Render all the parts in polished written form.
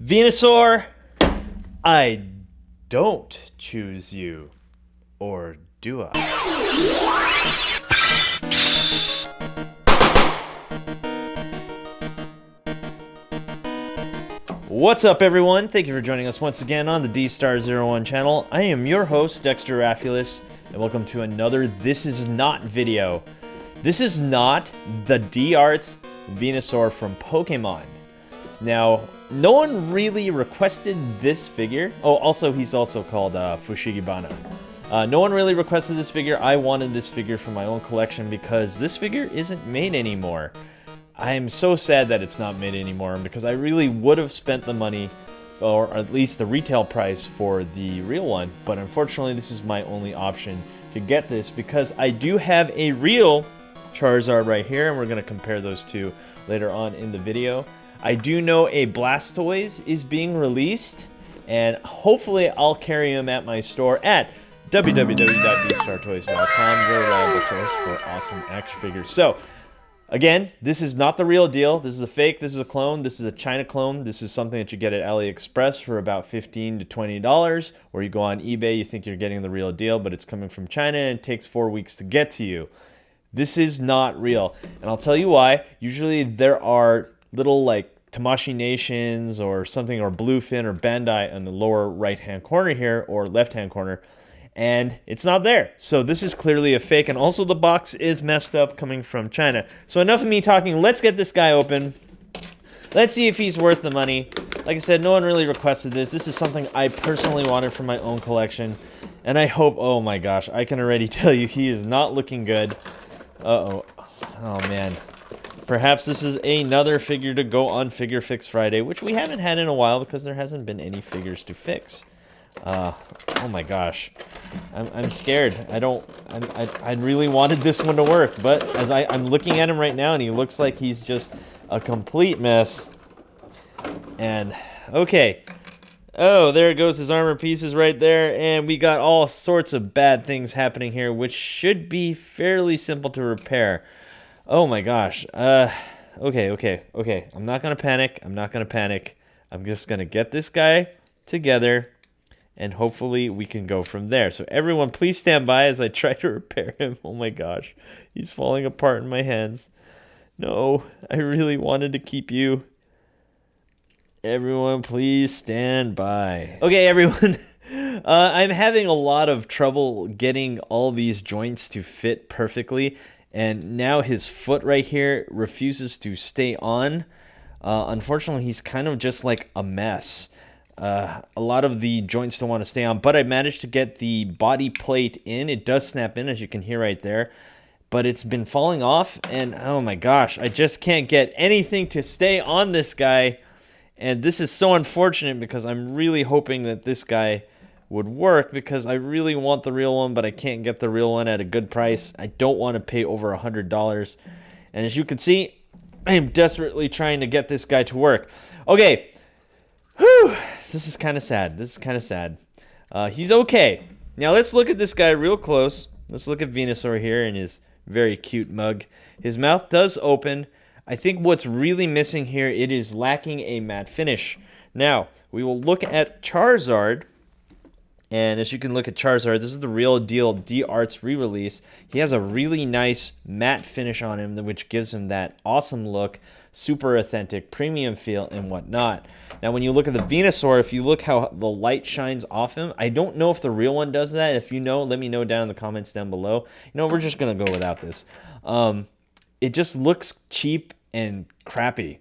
Venusaur, I don't choose you. Or do I? What's up, everyone? Thank you for joining us once again on the D-Star01 channel. I am your host, Dexter Arafiles, and welcome to another This Is Not video. This is not the D-Arts Venusaur from Pokemon. Now, no one really requested this figure. Oh, also, he's also called Fushigibana. No one really requested this figure. I wanted this figure for my own collection because this figure isn't made anymore. I am so sad that it's not made anymore because I really would have spent the money, or at least the retail price, for the real one. But unfortunately, this is my only option to get this because I do have a real Charizard right here, and we're going to compare those two later on in the video. I do know a Blastoise is being released, and hopefully I'll carry him at my store at www.dstartoys.com, your reliable source for awesome action figures. So, again, this is not the real deal. This is a fake. This is a clone. This is a China clone. This is something that you get at AliExpress for about $15 to $20, or you go on eBay, you think you're getting the real deal, but it's coming from China and it takes 4 weeks to get to you. This is not real, and I'll tell you why. Usually there are little like Tamashii Nations or something, or Bluefin or Bandai in the lower right hand corner here, or left hand corner, and it's not there. So this is clearly a fake, and also the box is messed up coming from China. So enough of me talking, let's get this guy open. Let's see if he's worth the money. Like I said, no one really requested this. This is something I personally wanted for my own collection, and I hope, oh my gosh, I can already tell you he is not looking good. Uh-oh. Oh man. Perhaps this is another figure to go on Figure Fix Friday, which we haven't had in a while because there hasn't been any figures to fix. Oh my gosh, I'm scared. I really wanted this one to work, but as I'm looking at him right now, and he looks like he's just a complete mess. And okay, oh, there goes his armor pieces right there, and we got all sorts of bad things happening here, which should be fairly simple to repair. Oh my gosh. Okay. I'm not gonna panic. I'm just gonna get this guy together, and hopefully we can go from there. So everyone, please stand by as I try to repair him. Oh my gosh. He's falling apart in my hands. No, I really wanted to keep you. Everyone, please stand by. Okay, everyone. I'm having a lot of trouble getting all these joints to fit perfectly. And now his foot right here refuses to stay on. Unfortunately, he's kind of just like a mess. A lot of the joints don't want to stay on, but I managed to get the body plate in. It does snap in, as you can hear right there. But it's been falling off, and oh my gosh, I just can't get anything to stay on this guy. And this is so unfortunate because I'm really hoping that this guy would work, because I really want the real one, but I can't get the real one at a good price. I don't want to pay over $100. And as you can see, I am desperately trying to get this guy to work. Okay. Whew. This is kind of sad. He's okay. Now let's look at this guy real close. Let's look at Venusaur here in his very cute mug. His mouth does open. I think what's really missing here, it is lacking a matte finish. Now, we will look at Charizard. And as you can look at Charizard, this is the real deal D-Arts re-release. He has a really nice matte finish on him, which gives him that awesome look, super authentic, premium feel, and whatnot. Now, when you look at the Venusaur, if you look how the light shines off him, I don't know if the real one does that. If you know, let me know down in the comments down below. You know, we're just going to go without this. It just looks cheap and crappy,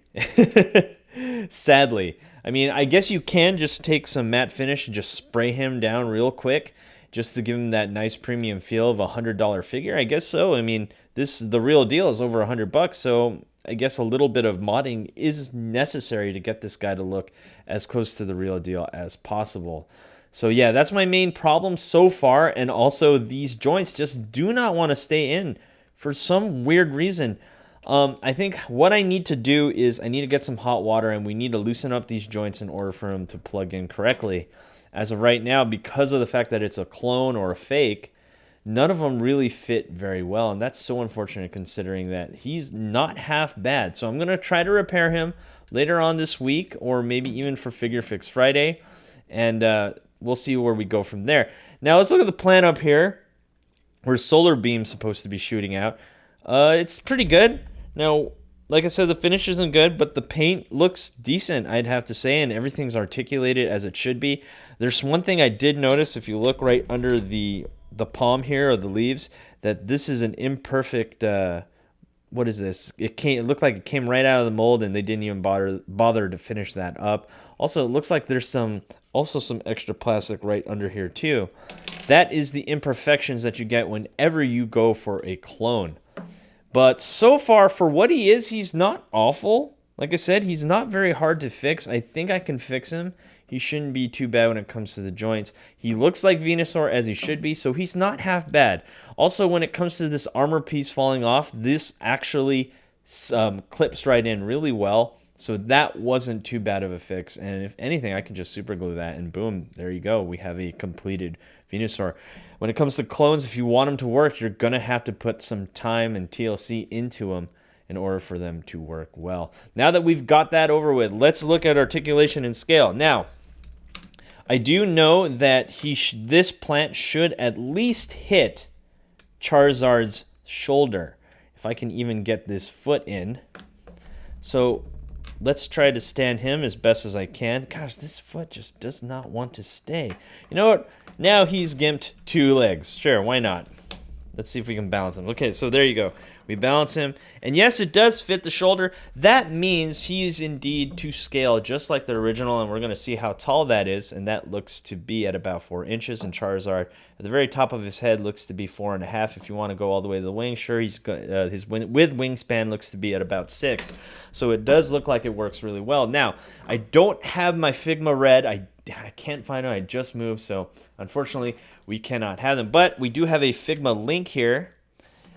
sadly. I mean, I guess you can just take some matte finish and just spray him down real quick just to give him that nice premium feel of a $100 figure. I guess so. I mean, the real deal is over $100, so I guess a little bit of modding is necessary to get this guy to look as close to the real deal as possible. So yeah, that's my main problem so far, and also these joints just do not want to stay in for some weird reason. I think what I need to do is I need to get some hot water, and we need to loosen up these joints in order for them to plug in correctly. As of right now, because of the fact that it's a clone or a fake, none of them really fit very well, and that's so unfortunate considering that he's not half bad. So I'm going to try to repair him, later on this week, or maybe even for Figure Fix Friday, and we'll see where we go from there. Now let's look at the plan up here, where Solar Beam's supposed to be shooting out. It's pretty good. Now, like I said, the finish isn't good, but the paint looks decent, I'd have to say, and everything's articulated as it should be. There's one thing I did notice, if you look right under the palm here, or the leaves, that this is an imperfect, what is this? It looked like it came right out of the mold, and they didn't even bother to finish that up. Also, it looks like there's some extra plastic right under here too. That is the imperfections that you get whenever you go for a clone. But so far, for what he is, he's not awful. Like I said, he's not very hard to fix. I think I can fix him. He shouldn't be too bad when it comes to the joints. He looks like Venusaur as he should be, so he's not half bad. Also, when it comes to this armor piece falling off, this actually clips right in really well. So that wasn't too bad of a fix. And if anything, I can just super glue that, and boom, there you go. We have a completed Venusaur. When it comes to clones, if you want them to work, you're going to have to put some time and TLC into them in order for them to work well. Now that we've got that over with, let's look at articulation and scale. Now, I do know that this plant should at least hit Charizard's shoulder, if I can even get this foot in. So let's try to stand him as best as I can. Gosh, this foot just does not want to stay. You know what? Now he's gimped 2 legs. Sure, why not? Let's see if we can balance him. Okay, so there you go. We balance him. And yes, it does fit the shoulder. That means he is indeed to scale just like the original, and we're going to see how tall that is. And that looks to be at about 4 inches. And Charizard, at the very top of his head, looks to be 4.5. If you want to go all the way to the wing, sure, his with wingspan looks to be at about 6. So it does look like it works really well. Now, I don't have my Figma Red. I can't find it. I just moved, so unfortunately we cannot have them. But we do have a Figma Link here,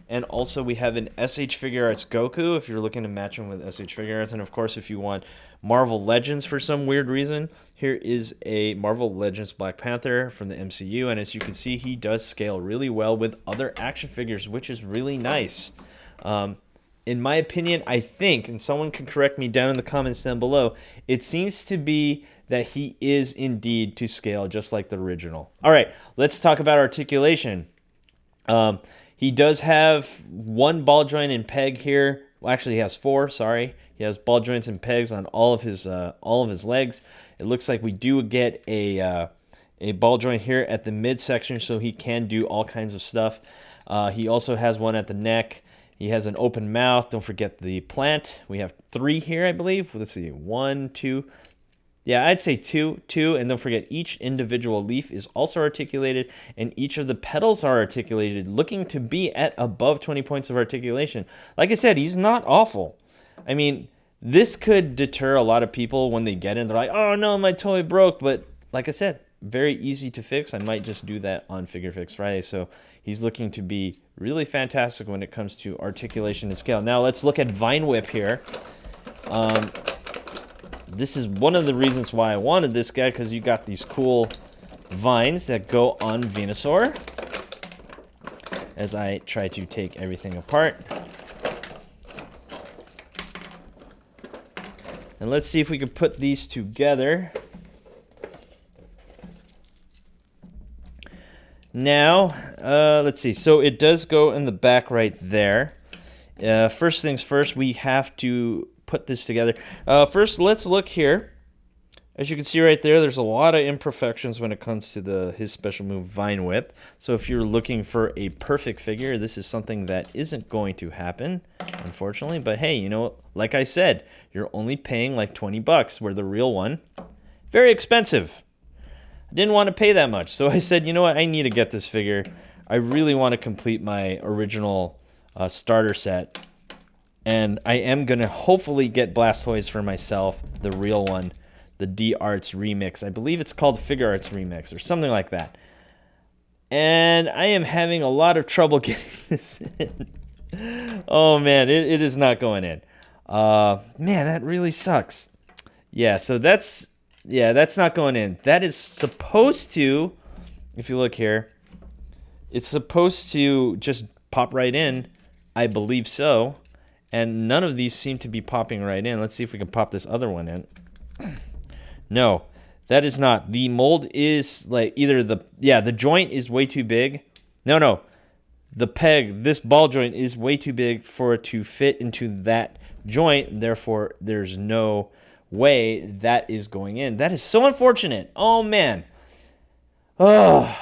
and also we have an SH Figuarts Goku if you're looking to match him with SH Figuarts. And of course, if you want Marvel Legends for some weird reason, here is a Marvel Legends Black Panther from the MCU, and as you can see, he does scale really well with other action figures, which is really nice. In my opinion, I think, and someone can correct me down in the comments down below, it seems to be that he is indeed to scale just like the original. All right, let's talk about articulation. He does have 1 ball joint and peg here. Well, actually, he has 4. Sorry, he has ball joints and pegs on all of his legs. It looks like we do get a ball joint here at the midsection, so he can do all kinds of stuff. He also has one at the neck. He has an open mouth. Don't forget the plant. We have 3 here, I believe. Let's see, 1, 2. Yeah, I'd say 2, and don't forget each individual leaf is also articulated, and each of the petals are articulated, looking to be at above 20 points of articulation. Like I said, he's not awful. I mean, this could deter a lot of people when they get in. They're like, oh no, my toy broke. But like I said, very easy to fix. I might just do that on Figure Fix Friday. So he's looking to be really fantastic when it comes to articulation and scale. Now let's look at Vine Whip here. This is one of the reasons why I wanted this guy, because you got these cool vines that go on Venusaur. As I try to take everything apart. And let's see if we can put these together. Now, let's see. So it does go in the back right there. First things first, we have to put this together. First, let's look here. As you can see right there, there's a lot of imperfections when it comes to his special move, Vine Whip. So if you're looking for a perfect figure, this is something that isn't going to happen, unfortunately. But hey, you know, like I said, you're only paying like 20 bucks, where the real one, very expensive. I didn't want to pay that much. So I said, you know what, I need to get this figure. I really want to complete my original starter set. And I am going to hopefully get Blastoise for myself, the real one, the D-Arts Remix. I believe it's called Figure Arts Remix or something like that. And I am having a lot of trouble getting this in. Oh, man, it is not going in. Man, that really sucks. Yeah, so that's not going in. That is supposed to, if you look here, it's supposed to just pop right in. I believe so. and none of these seem to be popping right in. Let's see if we can pop this other one in. No, that is not. The mold is like either the joint is way too big. No. The peg, this ball joint is way too big for it to fit into that joint. Therefore, there's no way that is going in. That is so unfortunate. Oh, man. Oh,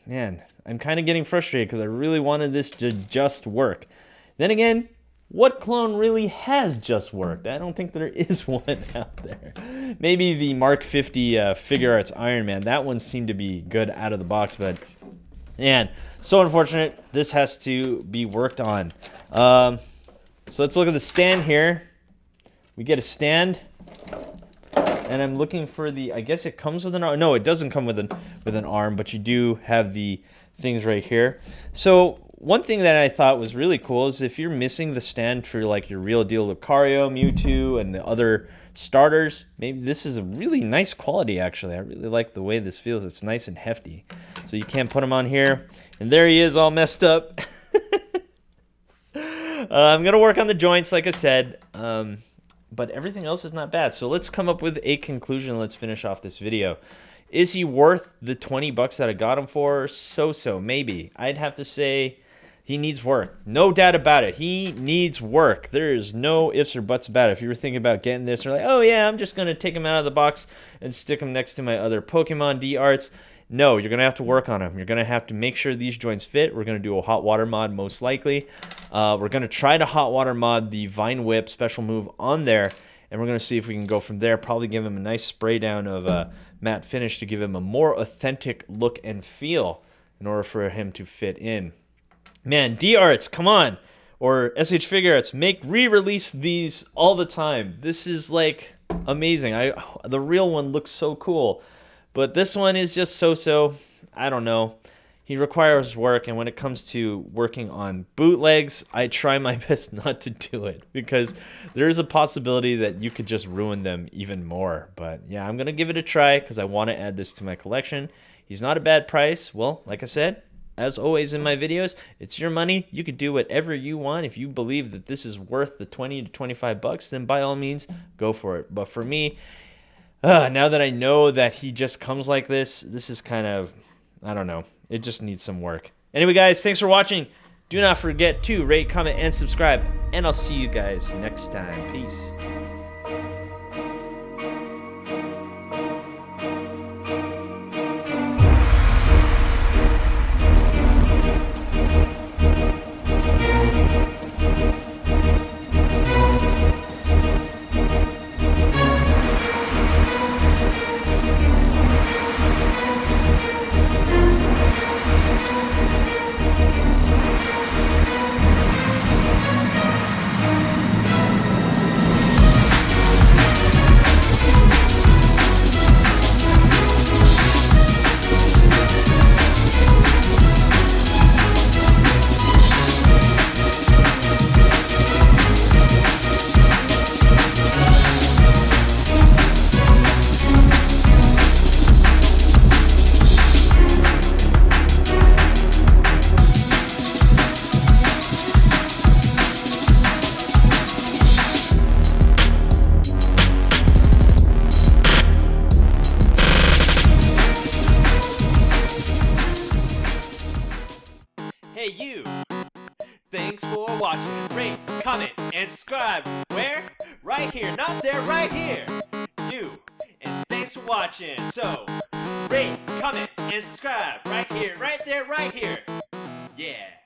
man. I'm kind of getting frustrated because I really wanted this to just work. Then again, what clone really has just worked? I don't think there is one out there. Maybe the Mark 50 Figure Arts Iron Man. That one seemed to be good out of the box, but man, so unfortunate. This has to be worked on. So let's look at the stand here. We get a stand, and I'm looking for the. I guess it comes with an arm. No, it doesn't come with an arm, but you do have the things right here. So one thing that I thought was really cool is if you're missing the stand for like your Real Deal Lucario, Mewtwo, and the other starters, maybe this is a really nice quality. Actually, I really like the way this feels. It's nice and hefty. So you can't put him on here, and there he is, all messed up. I'm gonna work on the joints, like I said, but everything else is not bad. So let's come up with a conclusion. Let's finish off this video. Is he worth the 20 bucks that I got him for? So, maybe. I'd have to say he needs work. No doubt about it. He needs work. There is no ifs or buts about it. If you were thinking about getting this, or like, oh yeah, I'm just going to take him out of the box and stick him next to my other Pokemon D-Arts. No, you're going to have to work on them. You're going to have to make sure these joints fit. We're going to do a hot water mod most likely. We're going to try to hot water mod the Vine Whip special move on there, and we're going to see if we can go from there. Probably give him a nice spray down of matte finish to give him a more authentic look and feel in order for him to fit in. Man, D-Arts, come on. Or SH Figure Arts, re-release these all the time. This is like amazing. The real one looks so cool. But this one is just so-so. I don't know. He requires work, and when it comes to working on bootlegs, I try my best not to do it because there is a possibility that you could just ruin them even more. But yeah, I'm going to give it a try because I want to add this to my collection. He's not a bad price. Well, like I said, as always in my videos, it's your money. You could do whatever you want. If you believe that this is worth the 20 to 25 bucks, then by all means, go for it. But for me, now that I know that he just comes like this is kind of, I don't know. It just needs some work. Anyway, guys, thanks for watching. Do not forget to rate, comment, and subscribe. And I'll see you guys next time. Peace. Hey you! Thanks for watching. Rate, comment, and subscribe. Where? Right here. Not there, right here. You. And thanks for watching. So, rate, comment, and subscribe. Right here, right there, right here. Yeah.